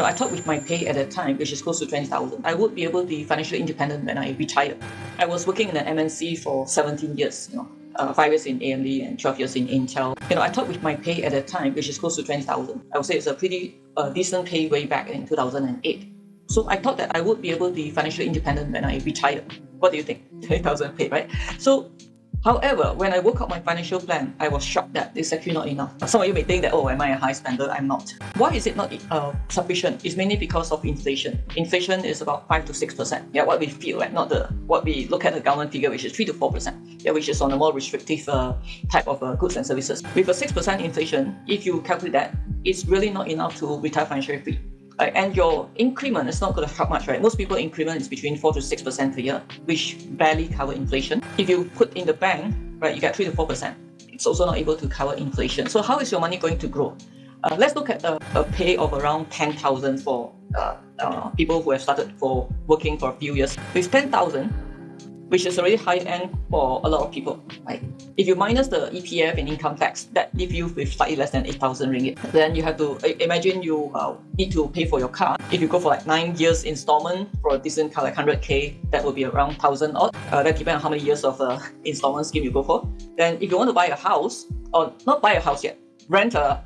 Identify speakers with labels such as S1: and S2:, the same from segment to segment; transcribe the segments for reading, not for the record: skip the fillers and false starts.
S1: I thought with my pay at that time, which is close to 20,000, I would be able to be financially independent when I retire. I was working in an MNC for 17 years, 5 years in AMD and 12 years in Intel. I thought with my pay at that time, which is close to 20,000, I would say it's a pretty decent pay way back in 2008. So I thought that I would be able to be financially independent when I retire. What do you think? 20,000 pay, right? So however, when I work out my financial plan, I was shocked that it's actually not enough. Some of you may think that, oh, am I a high spender? I'm not. Why is it not sufficient? It's mainly because of inflation. Inflation is about 5 to 6%. Yeah, what we feel, right? Not what we look at the government figure, which is 3 to 4%. Yeah, which is on a more restrictive type of goods and services. With a 6% inflation, if you calculate that, it's really not enough to retire financially free. And your increment is not going to help much, right? Most people increment is between 4 to 6% per year, which barely cover inflation. If you put in the bank, right, you get 3 to 4%. It's also not able to cover inflation. So how is your money going to grow? Let's look at a pay of around 10,000 for people who have started working for a few years. With 10,000, which is already high end for a lot of people, right? If you minus the EPF and income tax, that leaves you with slightly less than 8,000 ringgit. Then you have to imagine you need to pay for your car. If you go for like 9 years installment for a decent car like 100k, that will be around 1,000 odd. That depends on how many years of installment scheme you go for. Then if you want to buy a house, or not buy a house yet, rent a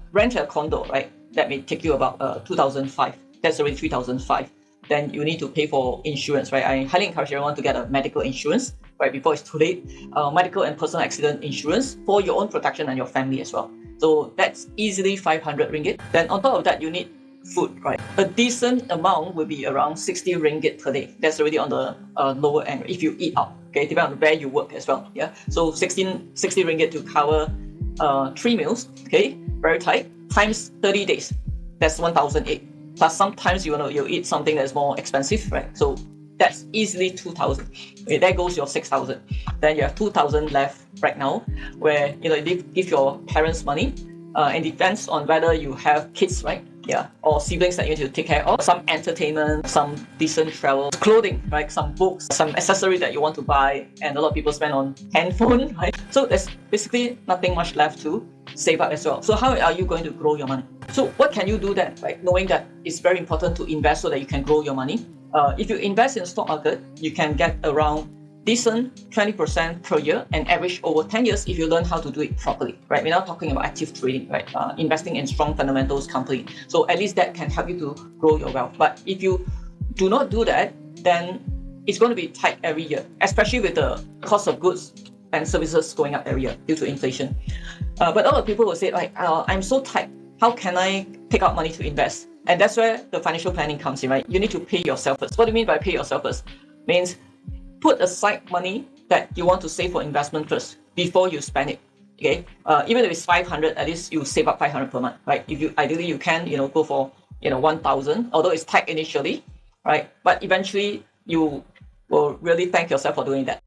S1: condo, right? That may take you about 2,005. That's already 3,005. Then you need to pay for insurance, right? I highly encourage everyone to get a medical insurance, right, before it's too late. Medical and personal accident insurance for your own protection and your family as well. So that's easily 500 ringgit. Then on top of that, you need food, right? A decent amount will be around 60 ringgit per day. That's already on the lower end if you eat out, okay? Depending on where you work as well, yeah? So 60 ringgit to cover 3 meals, okay? Very tight, times 30 days. That's 1,008. Plus sometimes you'll eat something that's more expensive, right? So that's easily 2,000. Okay, there goes your 6,000. Then you have 2,000 left right now, where you give your parents money. And depends on whether you have kids, right? Yeah, or siblings that you need to take care of. Some entertainment, some decent travel, clothing, right? Some books, some accessory that you want to buy, and a lot of people spend on handphone, right? So there's basically nothing much left to save up as well. So how are you going to grow your money? So what can you do then, right? Knowing that it's very important to invest so that you can grow your money. If you invest in the stock market, you can get around decent 20% per year and average over 10 years if you learn how to do it properly, right? We're not talking about active trading, right? Investing in strong fundamentals company. So at least that can help you to grow your wealth. But if you do not do that, then it's going to be tight every year, especially with the cost of goods and services going up every year due to inflation. But a lot of people will say, like, I'm so tight. How can I take out money to invest? And that's where the financial planning comes in, right? You need to pay yourself first. What do you mean by pay yourself first? Means put aside money that you want to save for investment first before you spend it. Okay, even if it's 500, at least you save up 500 per month, right? If you ideally you can go for 1,000, although it's tight initially, right? But eventually you will really thank yourself for doing that.